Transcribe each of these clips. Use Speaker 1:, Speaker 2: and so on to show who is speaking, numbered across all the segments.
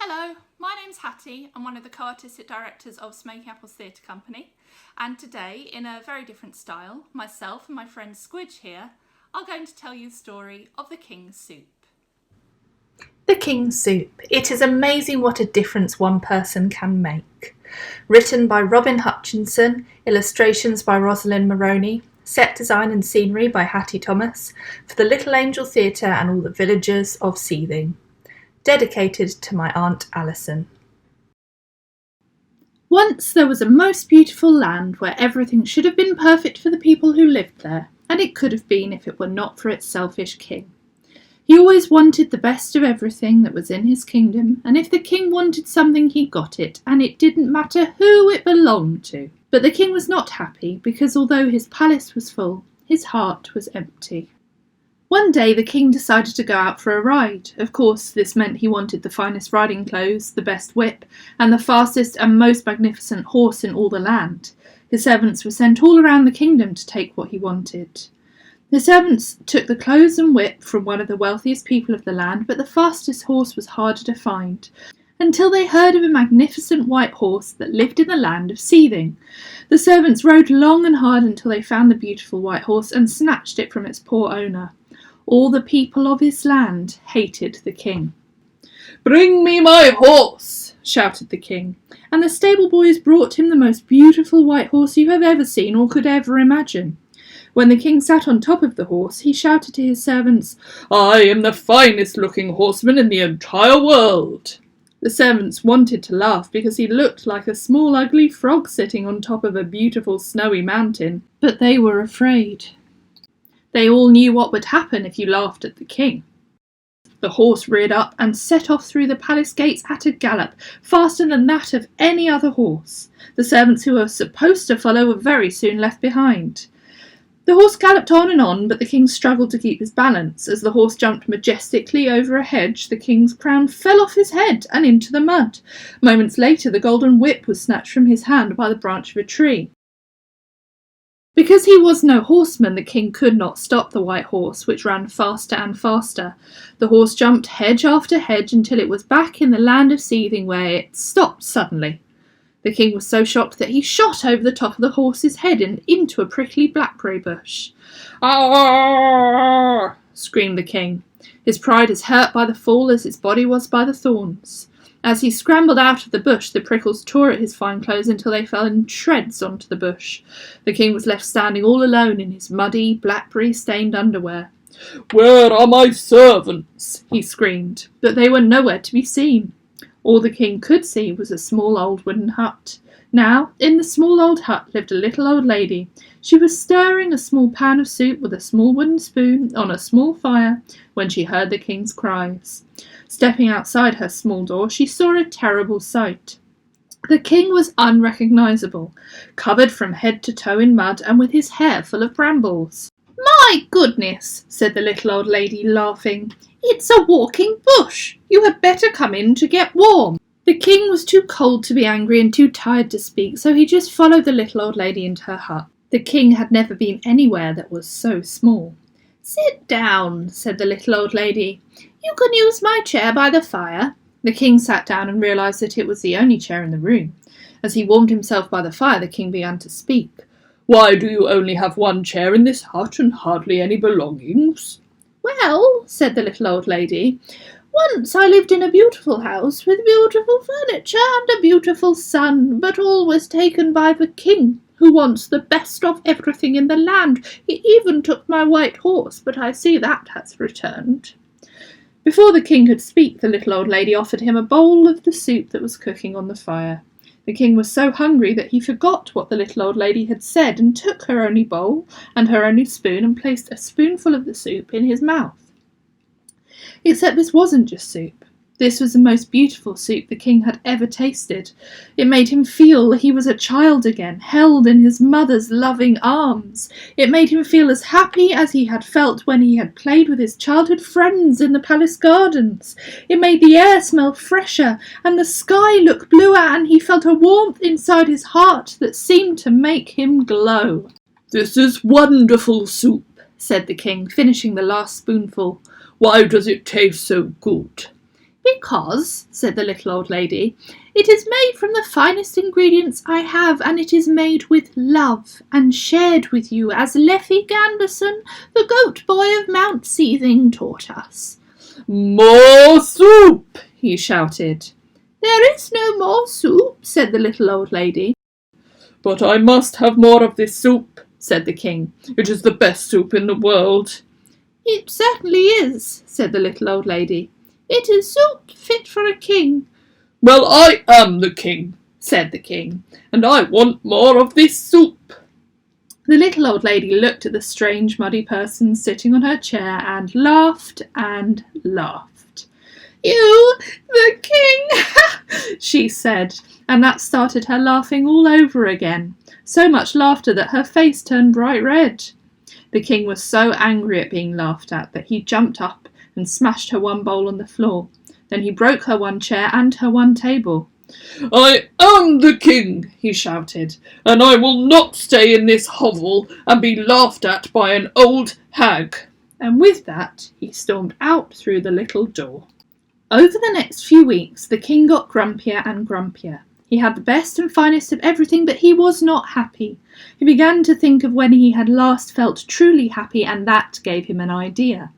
Speaker 1: Hello, my name's Hattie. I'm one of the co-artistic directors of Smoky Apples Theatre Company, and today, in a very different style, myself and my friend Squidge here are going to tell you the story of the King's Soup.
Speaker 2: The King's Soup. It is amazing what a difference one person can make. Written by Robin Hutchinson, illustrations by Rosalind Maroney, set design and scenery by Hattie Thomas, for the Little Angel Theatre and all the villagers of Seething. Dedicated to my Aunt Alison.
Speaker 3: Once there was a most beautiful land where everything should have been perfect for the people who lived there, and it could have been if it were not for its selfish king. He always wanted the best of everything that was in his kingdom, and if the king wanted something he got it, and it didn't matter who it belonged to. But the king was not happy, because although his palace was full, his heart was empty. One day the king decided to go out for a ride. Of course, this meant he wanted the finest riding clothes, the best whip, and the fastest and most magnificent horse in all the land. His servants were sent all around the kingdom to take what he wanted. The servants took the clothes and whip from one of the wealthiest people of the land, but the fastest horse was harder to find, until they heard of a magnificent white horse that lived in the land of Seething. The servants rode long and hard until they found the beautiful white horse and snatched it from its poor owner. All the people of his land hated the king. "Bring me my horse!" shouted the king, and the stable boys brought him the most beautiful white horse you have ever seen or could ever imagine. When the king sat on top of the horse, he shouted to his servants, "I am the finest looking horseman in the entire world." The servants wanted to laugh because he looked like a small ugly frog sitting on top of a beautiful snowy mountain, but they were afraid. They all knew what would happen if you laughed at the king. The horse reared up and set off through the palace gates at a gallop, faster than that of any other horse. The servants who were supposed to follow were very soon left behind. The horse galloped on, but the king struggled to keep his balance. As the horse jumped majestically over a hedge, the king's crown fell off his head and into the mud. Moments later, the golden whip was snatched from his hand by the branch of a tree. Because he was no horseman, the king could not stop the white horse, which ran faster and faster. The horse jumped hedge after hedge until it was back in the land of Seething, where it stopped suddenly. The king was so shocked that he shot over the top of the horse's head and into a prickly blackberry bush. "Ah!" screamed the king. His pride as hurt by the fall as his body was by the thorns. As he scrambled out of the bush, the prickles tore at his fine clothes until they fell in shreds onto the bush. The king was left standing all alone in his muddy, blackberry-stained underwear. "Where are my servants?" he screamed, but they were nowhere to be seen. All the king could see was a small old wooden hut. Now, in the small old hut lived a little old lady. She was stirring a small pan of soup with a small wooden spoon on a small fire when she heard the king's cries. Stepping outside her small door, she saw a terrible sight. The king was unrecognisable, covered from head to toe in mud and with his hair full of brambles. "My goodness," said the little old lady, laughing. "It's a walking bush. You had better come in to get warm." The king was too cold to be angry and too tired to speak, so he just followed the little old lady into her hut. The king had never been anywhere that was so small. "Sit down," said the little old lady. "You can use my chair by the fire." The king sat down and realised that it was the only chair in the room. As he warmed himself by the fire, the king began to speak. "Why do you only have one chair in this hut and hardly any belongings?" "Well," said the little old lady, "once I lived in a beautiful house with beautiful furniture and a beautiful son, but all was taken by the king, who wants the best of everything in the land. He even took my white horse, but I see that has returned." Before the king could speak, the little old lady offered him a bowl of the soup that was cooking on the fire. The king was so hungry that he forgot what the little old lady had said and took her only bowl and her only spoon and placed a spoonful of the soup in his mouth. Except this wasn't just soup. This was the most beautiful soup the king had ever tasted. It made him feel he was a child again, held in his mother's loving arms. It made him feel as happy as he had felt when he had played with his childhood friends in the palace gardens. It made the air smell fresher and the sky look bluer, and he felt a warmth inside his heart that seemed to make him glow. "This is wonderful soup," said the king, finishing the last spoonful. "Why does it taste so good?" Because, said the little old lady, it is made from the finest ingredients I have, and it is made with love, and shared with you, as Leffie Ganderson, the goat boy of Mount Seething, taught us. More soup, he shouted. There is no more soup, said the little old lady. But I must have more of this soup, said the king. It is the best soup in the world. It certainly is, said the little old lady. It is soup fit for a king. Well, I am the king, said the king, and I want more of this soup. The little old lady looked at the strange muddy person sitting on her chair and laughed and laughed. You, the king, she said, and that started her laughing all over again, so much laughter that her face turned bright red. The king was so angry at being laughed at that he jumped up and smashed her one bowl on the floor. Then he broke her one chair and her one table. I am the king, he shouted, and I will not stay in this hovel and be laughed at by an old hag. And with that, he stormed out through the little door. Over the next few weeks, the king got grumpier and grumpier. He had the best and finest of everything, but he was not happy. He began to think of when he had last felt truly happy, and that gave him an idea.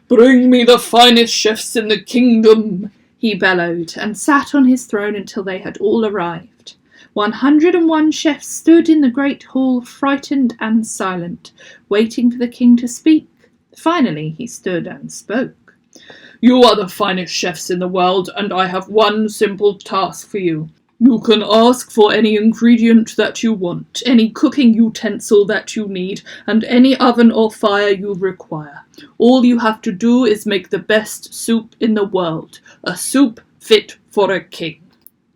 Speaker 3: Bring me the finest chefs in the kingdom, he bellowed, and sat on his throne until they had all arrived. 101 chefs stood in the great hall, frightened and silent, waiting for the king to speak. Finally he stood and spoke. You are the finest chefs in the world, and I have one simple task for you. You can ask for any ingredient that you want, any cooking utensil that you need, and any oven or fire you require. All you have to do is make the best soup in the world, a soup fit for a king.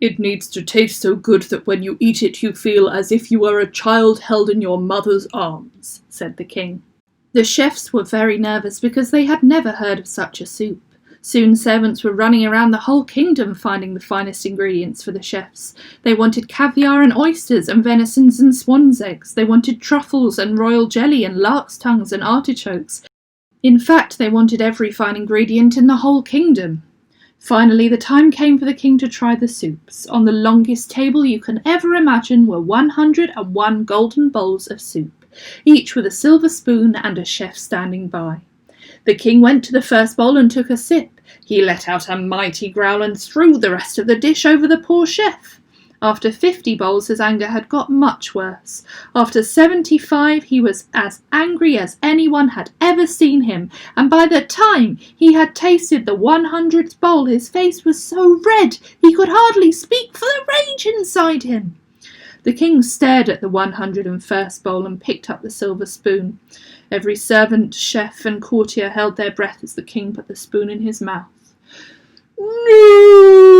Speaker 3: It needs to taste so good that when you eat it you feel as if you were a child held in your mother's arms, said the king. The chefs were very nervous because they had never heard of such a soup. Soon servants were running around the whole kingdom finding the finest ingredients for the chefs. They wanted caviar and oysters and venisons and swan's eggs. They wanted truffles and royal jelly and lark's tongues and artichokes. In fact, they wanted every fine ingredient in the whole kingdom. Finally, the time came for the king to try the soups. On the longest table you can ever imagine were 101 golden bowls of soup, each with a silver spoon and a chef standing by. The king went to the first bowl and took a sip. He let out a mighty growl and threw the rest of the dish over the poor chef. After 50 bowls his anger had got much worse. After 75 he was as angry as anyone had ever seen him, and by the time he had tasted the 100th bowl his face was so red he could hardly speak for the rage inside him. The king stared at the 101st bowl and picked up the silver spoon. Every servant, chef and courtier held their breath as the king put the spoon in his mouth. No!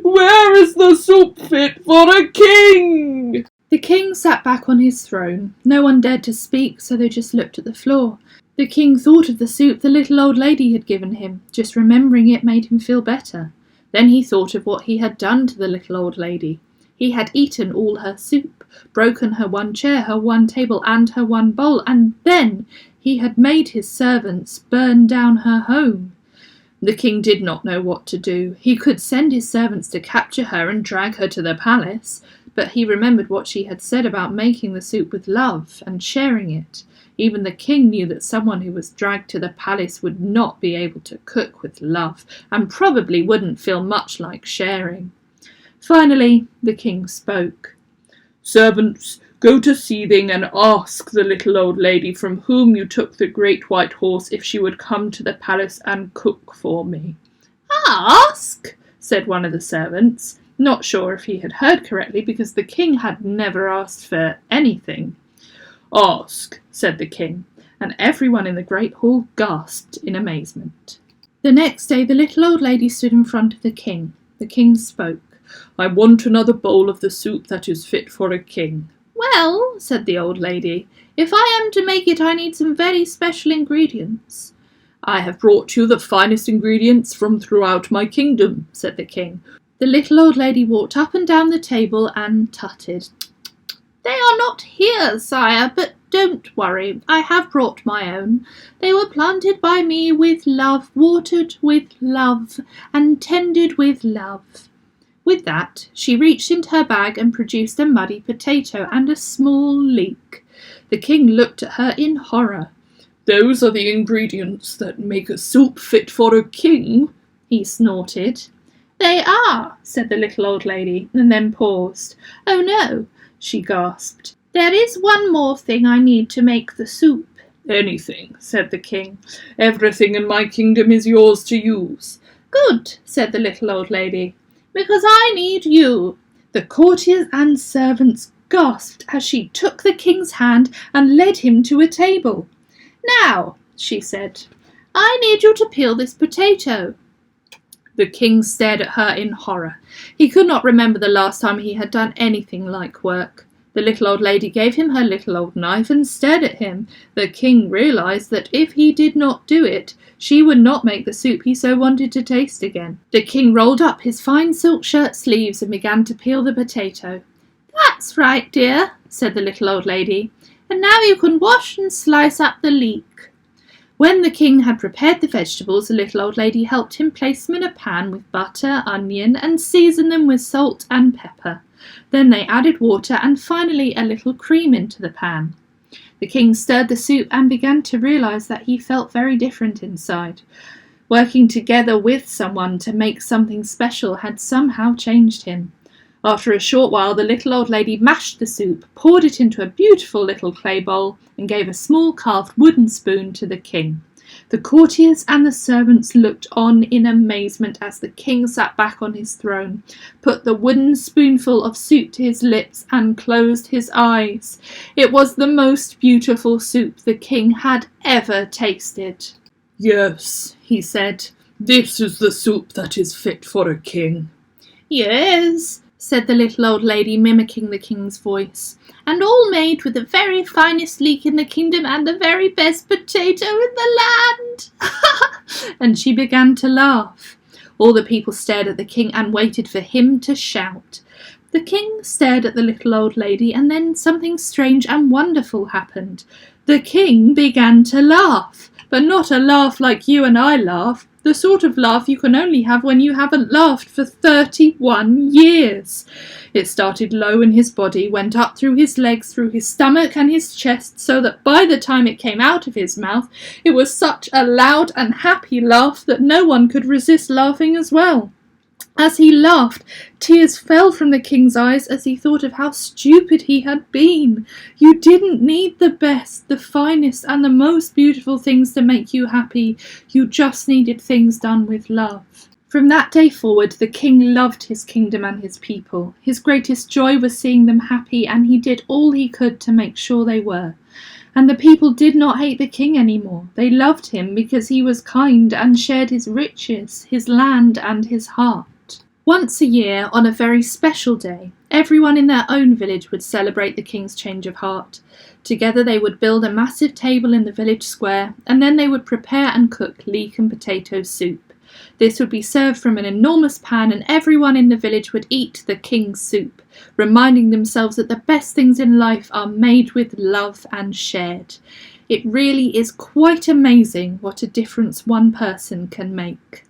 Speaker 3: Where is the soup fit for a king? The king sat back on his throne. No one dared to speak, so they just looked at the floor. The king thought of the soup the little old lady had given him. Just remembering it made him feel better. Then he thought of what he had done to the little old lady. He had eaten all her soup, broken her one chair, her one table, and her one bowl, and then he had made his servants burn down her home. The king did not know what to do. He could send his servants to capture her and drag her to the palace, but he remembered what she had said about making the soup with love and sharing it. Even the king knew that someone who was dragged to the palace would not be able to cook with love, and probably wouldn't feel much like sharing. Finally, the king spoke. Servants, go to Seething and ask the little old lady from whom you took the great white horse if she would come to the palace and cook for me. Ask? Said one of the servants, not sure if he had heard correctly because the king had never asked for anything. Ask, said the king, and everyone in the great hall gasped in amazement. The next day the little old lady stood in front of the king. The king spoke. I want another bowl of the soup that is fit for a king. Well, said the old lady, if I am to make it I need some very special ingredients. I have brought you the finest ingredients from throughout my kingdom, said the king. The little old lady walked up and down the table and tutted. They are not here, sire, but Don't worry, I have brought my own. They were planted by me with love, watered with love, and tended with love." With that, she reached into her bag and produced a muddy potato and a small leek. The king looked at her in horror. "Those are the ingredients that make a soup fit for a king," he snorted. "They are," said the little old lady, and then paused. "Oh no," she gasped. "There is one more thing I need to make the soup." "Anything," said the king. "Everything in my kingdom is yours to use." "Good," said the little old lady, "because I need you." The courtiers and servants gasped as she took the king's hand and led him to a table. "Now," she said, "I need you to peel this potato." The king stared at her in horror. He could not remember the last time he had done anything like work. The little old lady gave him her little old knife and stared at him. The king realised that if he did not do it, she would not make the soup he so wanted to taste again. The king rolled up his fine silk shirt sleeves and began to peel the potato. "That's right, dear," said the little old lady. "And now you can wash and slice up the leek." When the king had prepared the vegetables, the little old lady helped him place them in a pan with butter, onion, and seasoned them with salt and pepper. Then they added water and finally a little cream into the pan. The king stirred the soup and began to realise that he felt very different inside. Working together with someone to make something special had somehow changed him. After a short while, the little old lady mashed the soup, poured it into a beautiful little clay bowl, and gave a small carved wooden spoon to the king. The courtiers and the servants looked on in amazement as the king sat back on his throne, put the wooden spoonful of soup to his lips, and closed his eyes. It was the most beautiful soup the king had ever tasted. "Yes," he said, "this is the soup that is fit for a king." "Yes," said the little old lady, mimicking the king's voice, "and all made with the very finest leek in the kingdom and the very best potato in the land." And she began to laugh. All the people stared at the king and waited for him to shout. The king stared at the little old lady, and then something strange and wonderful happened. The king began to laugh, but not a laugh like you and I laugh. The sort of laugh you can only have when you haven't laughed for 31 years. It started low in his body, went up through his legs, through his stomach and his chest, so that by the time it came out of his mouth, it was such a loud and happy laugh that no one could resist laughing as well. As he laughed, tears fell from the king's eyes as he thought of how stupid he had been. You didn't need the best, the finest, and the most beautiful things to make you happy. You just needed things done with love. From that day forward, the king loved his kingdom and his people. His greatest joy was seeing them happy, and he did all he could to make sure they were. And the people did not hate the king anymore. They loved him because he was kind and shared his riches, his land, and his heart. Once a year, on a very special day, everyone in their own village would celebrate the king's change of heart. Together they would build a massive table in the village square, and then they would prepare and cook leek and potato soup. This would be served from an enormous pan, and everyone in the village would eat the king's soup, reminding themselves that the best things in life are made with love and shared. It really is quite amazing what a difference one person can make.